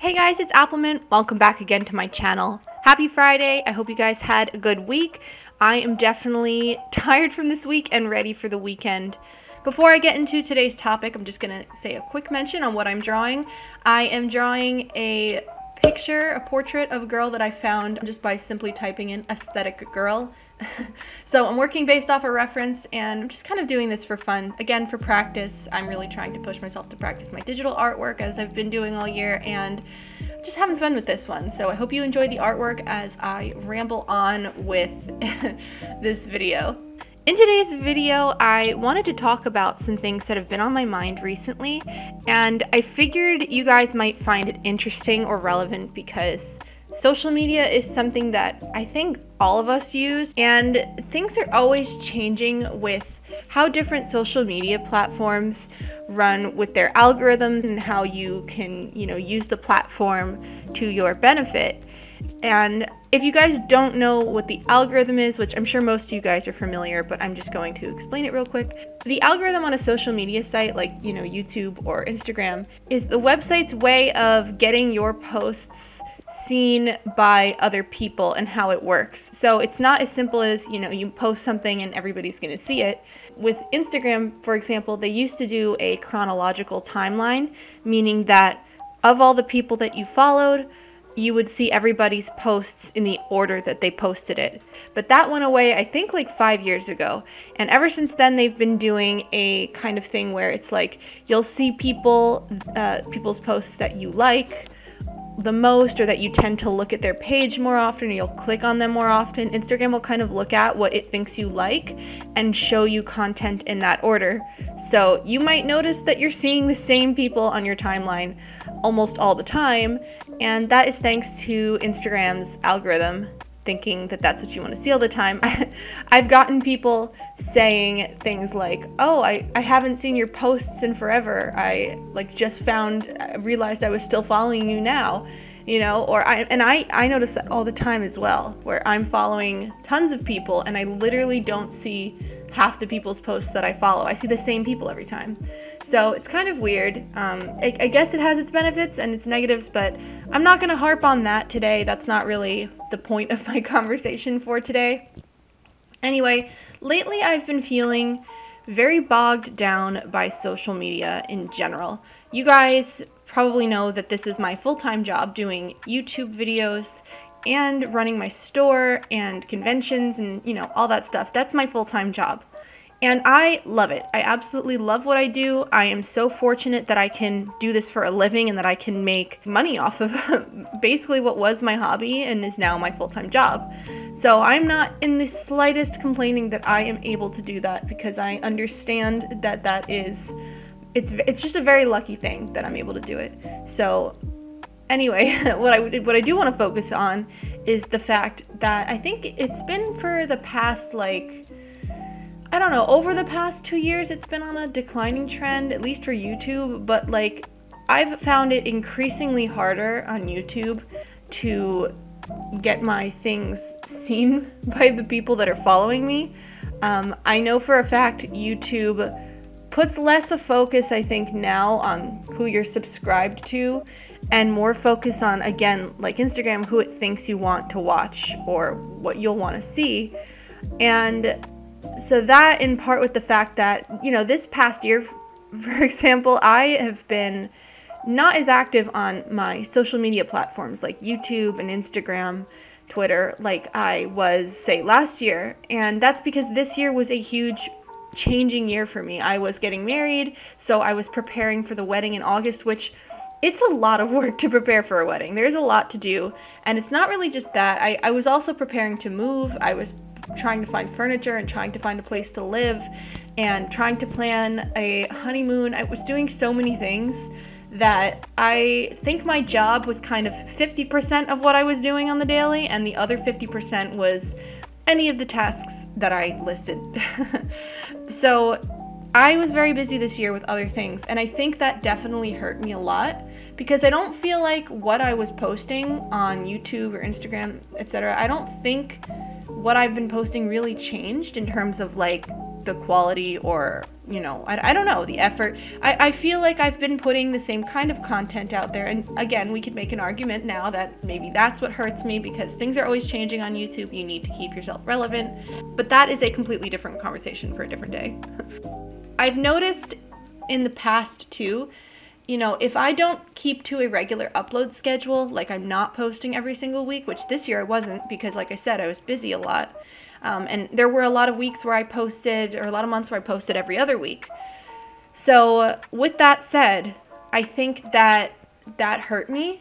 Hey guys, it's Appleminte. Welcome back again to my channel. Happy Friday. I hope you guys had a good week. I am definitely tired from this week and ready for the weekend. Before I get into today's topic, I'm just going to say a quick mention on what I'm drawing. I am drawing a portrait of a girl that I found just by simply typing in aesthetic girl. So I'm working based off a reference, and I'm just kind of doing this for fun. Again, for practice. I'm really trying to push myself to practice my digital artwork as I've been doing all year, and just having fun with this one. So I hope you enjoy the artwork as I ramble on with this video. In today's video, I wanted to talk about some things that have been on my mind recently, and I figured you guys might find it interesting or relevant because social media is something that I think all of us use, and things are always changing with how different social media platforms run with their algorithms and how you can, use the platform to your benefit. And if you guys don't know what the algorithm is, which I'm sure most of you guys are familiar, but I'm just going to explain it real quick. The algorithm on a social media site like, YouTube or Instagram is the website's way of getting your posts seen by other people and how it works. So it's not as simple as, you post something and everybody's going to see it. With Instagram, for example, they used to do a chronological timeline, meaning that of all the people that you followed, you would see everybody's posts in the order that they posted it. But that went away, I think, like 5 years ago. And ever since then, they've been doing a kind of thing where it's like you'll see people's posts that you like the most, or that you tend to look at their page more often, or you'll click on them more often. Instagram will kind of look at what it thinks you like and show you content in that order. So you might notice that you're seeing the same people on your timeline almost all the time, and that is thanks to Instagram's algorithm thinking that that's what you want to see all the time. I've gotten people saying things like, oh, I haven't seen your posts in forever. I realized I was still following you now, or I notice that all the time as well, where I'm following tons of people and I literally don't see half the people's posts that I follow. I see the same people every time. So it's kind of weird. I guess it has its benefits and its negatives, but I'm not going to harp on that today. That's not really the point of my conversation for today. Anyway, lately I've been feeling very bogged down by social media in general. You guys probably know that this is my full-time job, doing YouTube videos and running my store and conventions and, all that stuff. That's my full-time job. And I love it. I absolutely love what I do. I am so fortunate that I can do this for a living and that I can make money off of basically what was my hobby and is now my full-time job. So I'm not in the slightest complaining that I am able to do that, because I understand that it's just a very lucky thing that I'm able to do it. So anyway, what I do want to focus on is the fact that I think it's been for the past, over the past 2 years, it's been on a declining trend, at least for YouTube, but I've found it increasingly harder on YouTube to get my things seen by the people that are following me. I know for a fact YouTube puts less of focus, I think, now on who you're subscribed to, and more focus on, again, like Instagram, who it thinks you want to watch or what you'll want to see. And so that, in part with the fact that, this past year, for example, I have been not as active on my social media platforms like YouTube and Instagram, Twitter, like I was, say, last year. And that's because this year was a huge changing year for me. I was getting married, so I was preparing for the wedding in August, which it's a lot of work to prepare for a wedding. There's a lot to do. And it's not really just that. I was also preparing to move. I was trying to find furniture and trying to find a place to live and trying to plan a honeymoon. I was doing so many things that I think my job was kind of 50% of what I was doing on the daily, and the other 50% was any of the tasks that I listed. So I was very busy this year with other things, and I think that definitely hurt me a lot, because I don't feel like what I was posting on YouTube or Instagram, etc., I don't think what I've been posting really changed in terms of the quality or, you know, I don't know, the effort. I feel like I've been putting the same kind of content out there. And again, we could make an argument now that maybe that's what hurts me, because things are always changing on YouTube. You need to keep yourself relevant. But that is a completely different conversation for a different day. I've noticed in the past too, you know, if I don't keep to a regular upload schedule, like I'm not posting every single week, which this year I wasn't because, like I said, I was busy a lot. And there were a lot of weeks where I posted, or a lot of months where I posted every other week. So with that said, I think that hurt me.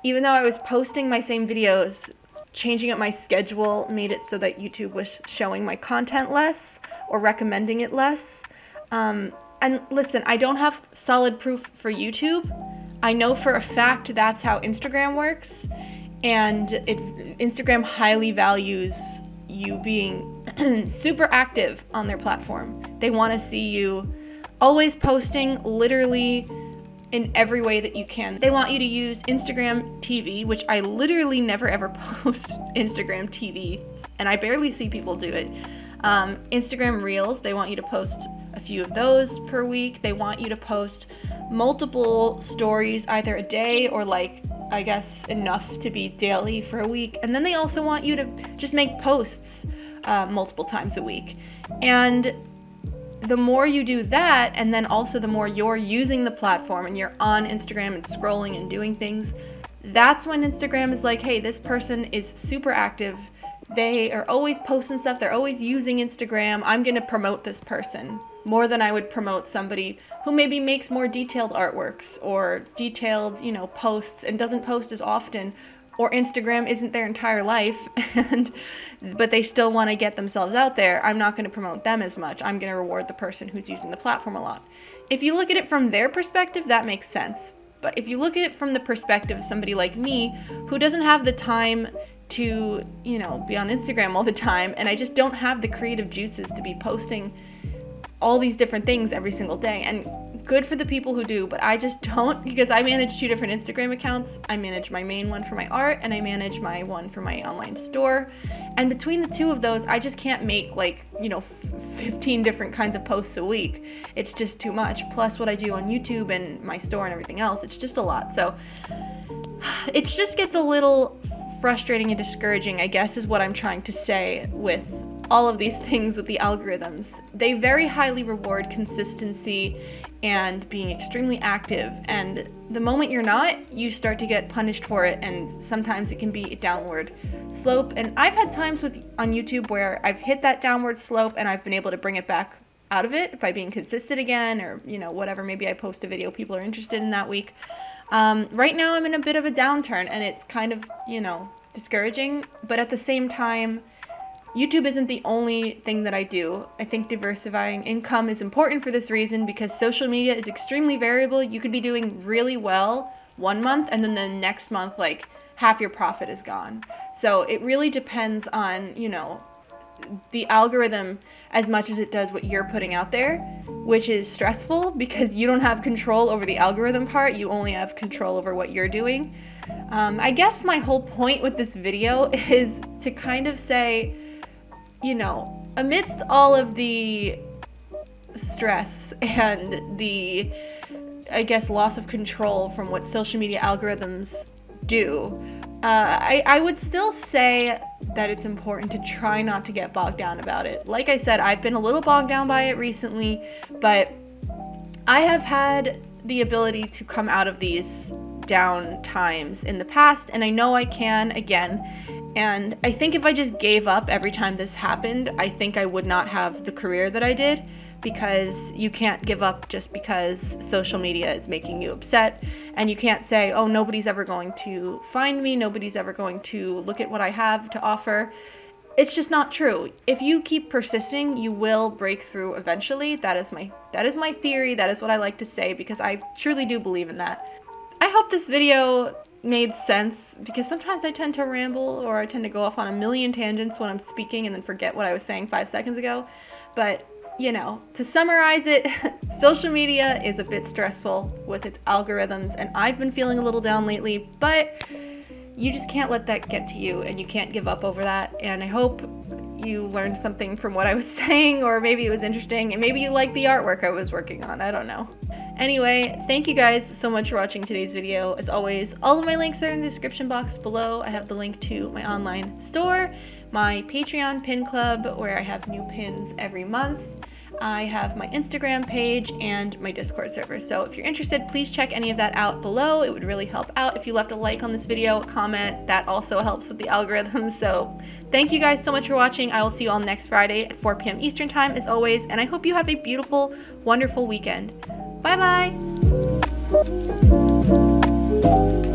Even though I was posting my same videos, changing up my schedule made it so that YouTube was showing my content less or recommending it less. And listen, I don't have solid proof for YouTube. I know for a fact that's how Instagram works. And Instagram highly values you being super active on their platform. They want to see you always posting literally in every way that you can. They want you to use Instagram TV, which I literally never ever post Instagram TV, and I barely see people do it. Instagram Reels, they want you to post a few of those per week. They want you to post multiple stories either a day or, like, I guess enough to be daily for a week. And then they also want you to just make posts multiple times a week. And the more you do that, and then also the more you're using the platform and you're on Instagram and scrolling and doing things, that's when Instagram is like, hey, this person is super active. They are always posting stuff. They're always using Instagram. I'm going to promote this person more than I would promote somebody who maybe makes more detailed artworks or detailed, you know, posts and doesn't post as often, or Instagram isn't their entire life, but they still want to get themselves out there. I'm not going to promote them as much. I'm going to reward the person who's using the platform a lot. If you look at it from their perspective, that makes sense. But if you look at it from the perspective of somebody like me who doesn't have the time to, you know, be on Instagram all the time, and I just don't have the creative juices to be posting all these different things every single day, and good for the people who do, but I just don't, because I manage 2 different Instagram accounts. I manage my main one for my art, and I manage my one for my online store, and between the 2 of those, I just can't make, like, you know, 15 different kinds of posts a week. It's just too much, plus what I do on YouTube and my store and everything else. It's just a lot. So it just gets a little frustrating and discouraging, I guess, is what I'm trying to say with all of these things with the algorithms. They very highly reward consistency and being extremely active, and the moment you're not, you start to get punished for it, and sometimes it can be a downward slope. And I've had times on YouTube where I've hit that downward slope and I've been able to bring it back out of it by being consistent again, or, you know, whatever, maybe I post a video people are interested in that week. Right now I'm in a bit of a downturn, and it's kind of, you know, discouraging, but at the same time, YouTube isn't the only thing that I do. I think diversifying income is important for this reason, because social media is extremely variable. You could be doing really well one month, and then the next month, like, half your profit is gone. So it really depends on, you know, the algorithm as much as it does what you're putting out there, which is stressful because you don't have control over the algorithm part. You only have control over what you're doing. I guess my whole point with this video is to kind of say, you know, amidst all of the stress and the, I guess, loss of control from what social media algorithms do, I would still say that it's important to try not to get bogged down about it. Like I said, I've been a little bogged down by it recently, but I have had the ability to come out of these down times in the past, and I know I can again. And I think if I just gave up every time this happened, I think I would not have the career that I did, because you can't give up just because social media is making you upset, and you can't say, oh, nobody's ever going to find me, nobody's ever going to look at what I have to offer. It's just not true. If you keep persisting, you will break through eventually. That is my theory. That is what I like to say, because I truly do believe in that. I hope this video made sense, because sometimes I tend to ramble, or I tend to go off on a million tangents when I'm speaking and then forget what I was saying 5 seconds ago. But, you know, to summarize it, social media is a bit stressful with its algorithms, and I've been feeling a little down lately, but you just can't let that get to you, and you can't give up over that. And I hope you learned something from what I was saying, or maybe it was interesting, and maybe you liked the artwork I was working on. I don't know. Anyway, thank you guys so much for watching today's video. As always, all of my links are in the description box below. I have the link to my online store, my Patreon pin club, where I have new pins every month. I have my Instagram page and my Discord server. So if you're interested, please check any of that out below. It would really help out if you left a like on this video, comment. That also helps with the algorithm. So thank you guys so much for watching. I will see you all next Friday at 4 p.m. Eastern time as always. And I hope you have a beautiful, wonderful weekend. Bye bye.